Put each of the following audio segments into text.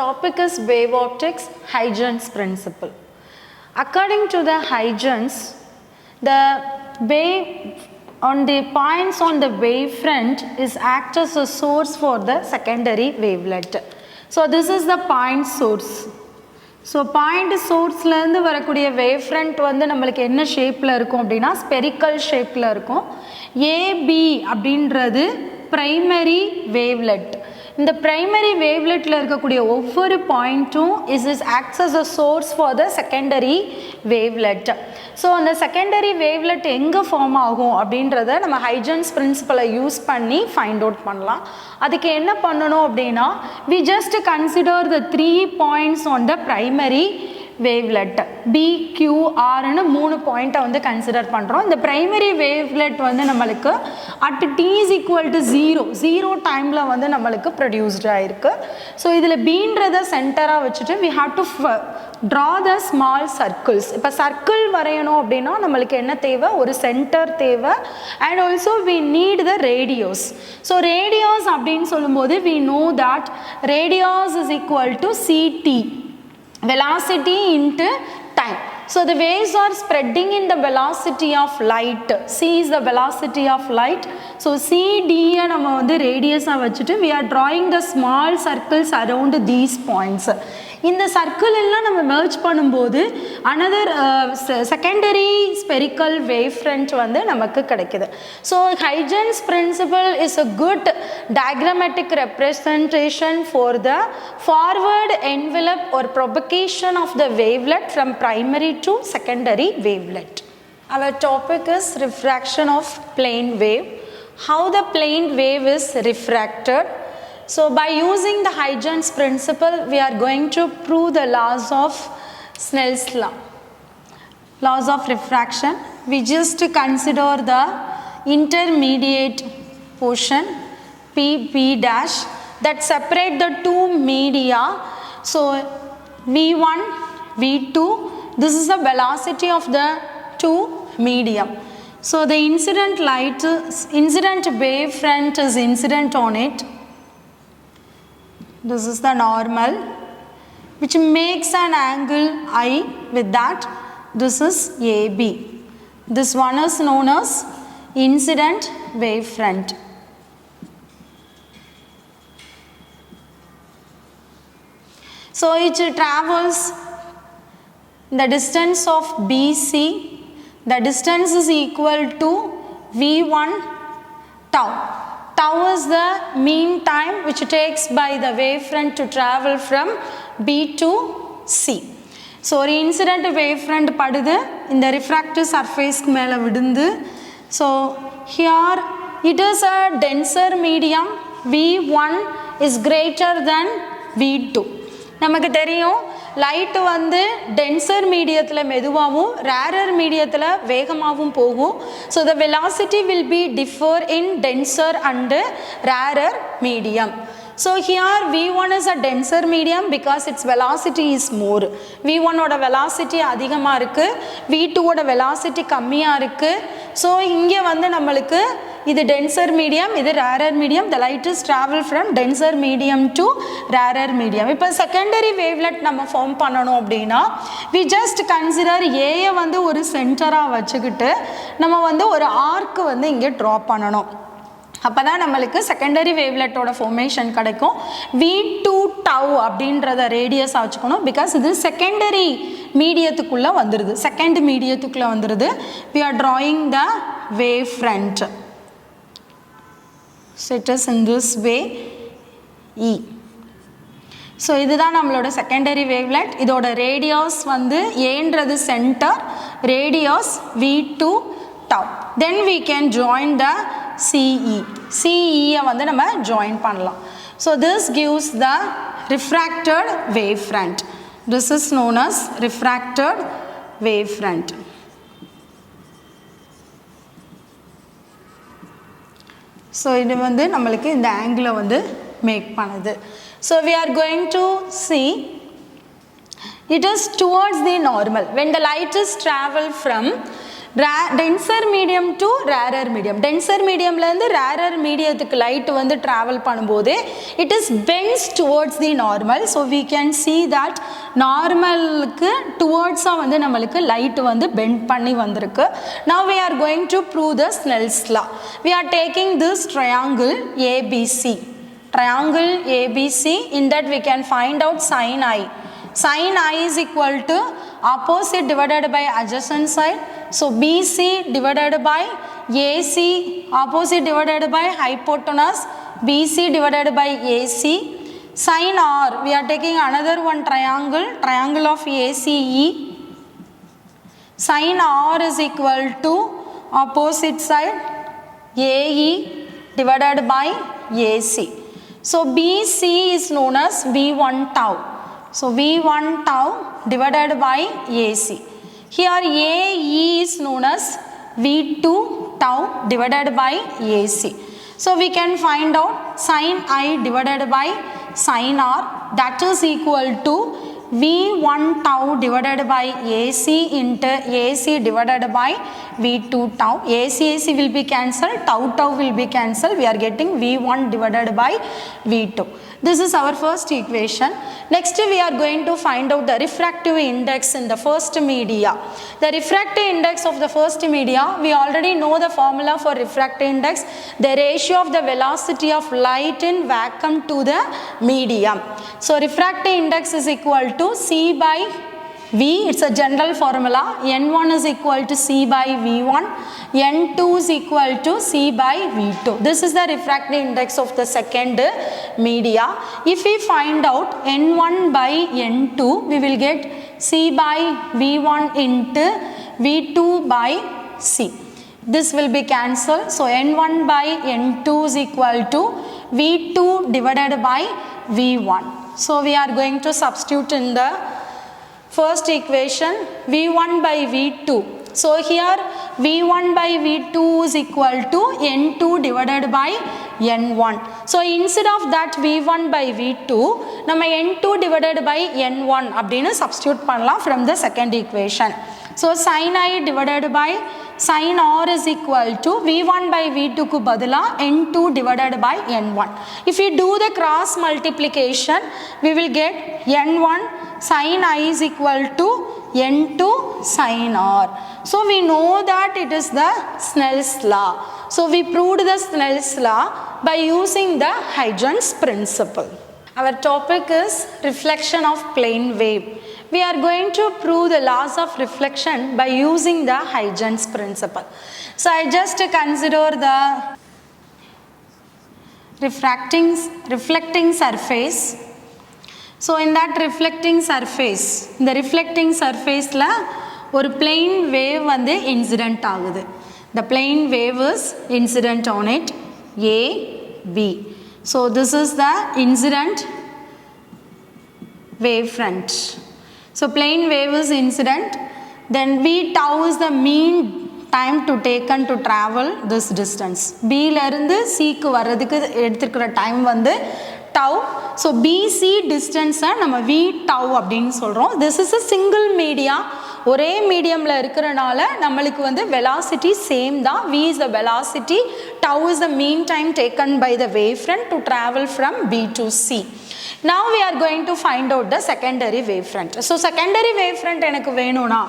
topic is wave optics, Huygens principle. According to the Huygens, the wave on the points on the wavefront is act as a source for the secondary wavelet. So this is the point source. So point source la irundhu varakudiya wavefront vandu namalukku enna shape la irukum appadina spherical shape la irukum. AB அப்படின்றது primary wavelet. இந்த primary wavelet la இருக்கக்கூடிய ஒவ்வொரு பாயிண்ட்டும் is acts as a source for the secondary wavelet. So அந்த secondary wavelet எங்க form ஆகும் அப்படின்றத நம்ம Huygens principle யூஸ் பண்ணி ஃபைண்ட் அவுட் பண்ணலாம். அதுக்கு என்ன பண்ணணும் அப்படின்னா we just consider the 3 points on the primary wavelet B, Q, R ன்னு 3 பாயிண்ட்டை வந்து கன்சிடர் பண்ணுறோம். இந்த பிரைமரி வேவ்லெட் வந்து நம்மளுக்கு at t is equal to 0 டைமில் வந்து நம்மளுக்கு ப்ரொடியூஸ்ட் ஆகிருக்கு. ஸோ இதில் பீன்றதை சென்டராக வச்சுட்டு we have to draw the small circles. இப்போ சர்க்கிள் வரையணும் அப்படின்னா நம்மளுக்கு என்ன தேவை, ஒரு சென்டர் தேவை. And also we need the radius. So radius அப்படின்னு சொல்லும்போது we know that radius is equal to CT, velocity into time. So the waves are spreading in the velocity of light. C is the velocity of light. So CD நம்ம வந்து radius வச்சுட்டு we are drawing the small circles around these points. இந்த circle எல்லாம் நம்ம merge பண்ணும்போது another secondary spherical wavefront வந்து நமக்கு கிடைக்குது. So Huygens principle is a good diagrammatic representation for the forward envelope or propagation of the wavelet from primary to secondary wavelet. Our topic is refraction of plane wave. How the plane wave is refracted. So by using the Huygens principle, we are going to prove the laws of Snell's law. Laws of refraction. We just consider the intermediate portion P, P dash that separate the two media. So V1, V2, this is the velocity of the two medium. So the incident light, incident wave front is incident on it. This is the normal which makes an angle I with that. This is AB. This one is known as incident wave front. So it travels the distance of BC. The distance is equal to V1 tau. Tau is the mean time which takes by the wavefront to travel from B to C. So ஒரு incident wavefront படுது, இந்த refractive surface மேலே விடுந்து. So here it is a denser medium. V1 is greater than V2. நமக்கு தெரியும் light வந்து tensor மீடியத்தில் மெதுவாகவும் rarer மீடியத்தில் வேகமாகவும் போகும். So the velocity will be differ in tensor and rarer medium. So here V1 is a denser medium because its velocity is more. V1 ஓட velocity அதிகமாக இருக்குது, V2 ஓட velocity கம்மியாக இருக்குது. ஸோ இங்கே வந்து நம்மளுக்கு இது denser medium, இது rarer medium. The light is travel from denser medium to rarer medium. இப்போ secondary wavelet நம்ம ஃபார்ம் பண்ணணும் அப்படின்னா we just consider A வந்து ஒரு சென்டராக வச்சுக்கிட்டு நம்ம வந்து ஒரு ஆர்க் வந்து இங்கே ட்ரா பண்ணணும். அப்போ தான் நம்மளுக்கு செகண்டரி வேவ்லெட்டோட ஃபார்மேஷன் கிடைக்கும். V2 tau அப்படின்றத ரேடியஸாக வச்சுக்கணும். பிகாஸ் இது செகண்டரி மீடியத்துக்குள்ளே வந்துடுது, செகண்ட் மீடியத்துக்குள்ளே வந்துடுது. we are drawing the wave front. So it is in this way E. So இதுதான் நம்மளோட செகண்டரி வேவ்லெட். இதோட ரேடியஸ் வந்து ஏன்றது centre, radius V2 tau. Then we can join the CE. CE வந்து நம்ம join பண்ணலாம். So this gives the refracted wavefront. This is known as refracted wavefront. So இது வந்து நம்மளுக்கு இந்த angle வந்து make பண்ணுது. So we are going to see it is towards the normal. When the light is travel from denser medium to rarer medium. Denser medium la irundhu rarer mediumthukku light வந்து travel பண்ணும்போது it is bends towards the normal. So we can see that normal க்கு towards வந்து நமக்கு light வந்து bend பண்ணி வந்திருக்கு. Now we are going to prove the Snell's law. We are taking this triangle ABC. Triangle ABC, in that we can find out sin I. Sin I is equal to opposite divided by adjacent side. So BC divided by AC, opposite divided by hypotenuse, BC divided by AC. Sin R, we are taking another one triangle, triangle of ACE. Sin R is equal to opposite side AE divided by AC. So BC is known as V1 tau. So V1 tau divided by AC. Here AE is known as V2 tau divided by AC. So we can find out sin I divided by sin R, that is equal to V1 tau divided by AC into AC divided by V2 tau. AC will be cancelled, tau will be cancelled. We are getting V1 divided by V2. This is our first equation. Next we are going to find out the refractive index in the first media. The refractive index of the first media, we already know the formula for refractive index, the ratio of the velocity of light in vacuum to the medium. So refractive index is equal to C by V, it's a general formula. N1 is equal to C by V1, N2 is equal to C by V2. This is the refractive index of the second media. If we find out N1 by N2, we will get C by V1 into V2 by C. This will be cancelled. So N1 by N2 is equal to V2 divided by V1. So we are going to substitute in the first equation V1 by V2. So here V1 by V2 is equal to N2 divided by N1. So instead of that V1 by V2, நம்ம N2 divided by N1 அப்படின்னு substitute பண்ணலாம் from the second equation. So sin I divided by sin R is equal to V1 by V2 க்கு பதிலா N2 divided by N1. If we do the cross multiplication, we will get N1 sin I is equal to N2 sin R. So we know that it is the Snell's law. So we proved the Snell's law by using the Huygens principle. Our topic is reflection of plane wave. We are going to prove the laws of reflection by using the Huygens principle. So I just consider the reflecting surface. So in that reflecting surface, the reflecting surface la ஒரு plane wave வந்து incident ஆகுது. The plane wave is incident on it, A, B. So this is the incident wavefront. So plane wave is incident, then V tau is the mean time to taken to travel this distance. B ல இருந்து C க்கு வரதுக்கு எடுத்துக்கிற time வந்து tau. So BC distance நம்ம V tau அப்படின்னு சொல்றோம். This is a single media. ஒரே மீடியம்ல இருக்கறனால நமக்கு வந்து velocity same தான். V is the velocity, tau is the mean time taken by the wavefront to travel from B to C. Now we are going to find out the secondary wavefront. So secondary wavefront எனக்கு வேணும்னா,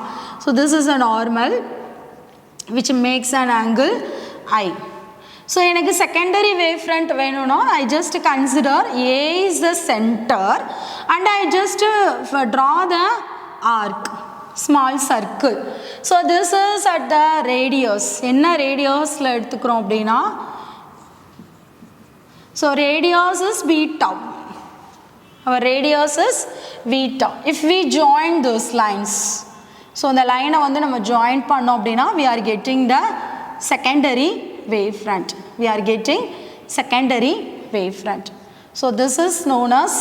so this is a normal which makes an angle I. So எனக்கு secondary wavefront வேணும்னா, I just consider A is the center and I just draw the arc, small circle. So this is at the radius. என்ன radiusல எடுத்துக்கிறோம் அப்படின்னா, so radius is V tau. Our radius is V tau. If we join those lines, so the line வந்து நம்ம join பண்ணோம் அப்படின்னா, we are getting the secondary wavefront. We are getting secondary wavefront. So this is known as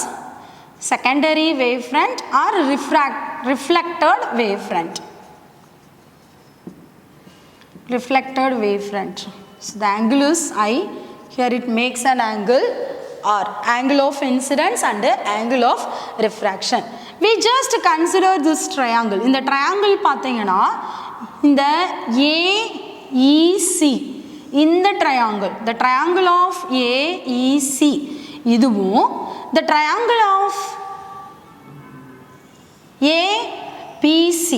secondary wavefront or reflected wavefront. Reflected wavefront. So the angle is I. Here it makes an angle R, angle of incidence and angle of refraction. We just consider this triangle. In the triangle பார்த்தீங்கன்னா இந்த AEC இந்த triangle, the triangle of AEC இதுவும் the triangle of ABC.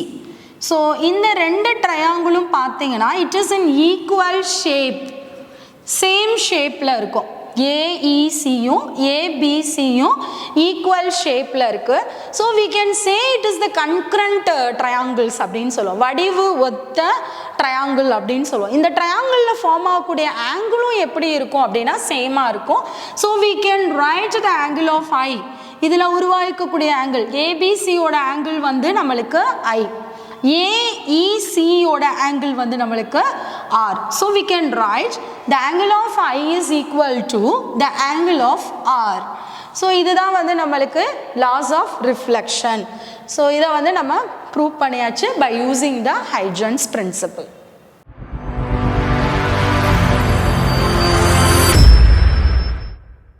So இந்த ரெண்டு triangle பார்த்தீங்கன்னா it is in equal shape, same shapeல இருக்கும். AEC யும் ABC யும் equal shapeல இருக்கு. So we can say it is the concurrent triangles அப்படின்னு சொல்லுவோம். வடிவு ஒத்த triangle அப்படின்னு சொல்லுவோம். இந்த triangleல ஃபார்ம் ஆகக்கூடிய ஆங்கிளும் எப்படி இருக்கும் அப்படின்னா சேமா இருக்கும். So we can write the angle of I. இதில் உருவாக்கக்கூடிய ஆங்கிள் ABC ஓட ஆங்கிள் வந்து நம்மளுக்கு I, AEC ஓட ஆங்கிள் வந்து நம்மளுக்கு R. So we can write the angle of I is equal to the angle of R. So இதுதான் வந்து நம்மளுக்கு laws of reflection. So இதை வந்து நம்ம prove பண்ணியாச்சு by using the Huygens principle.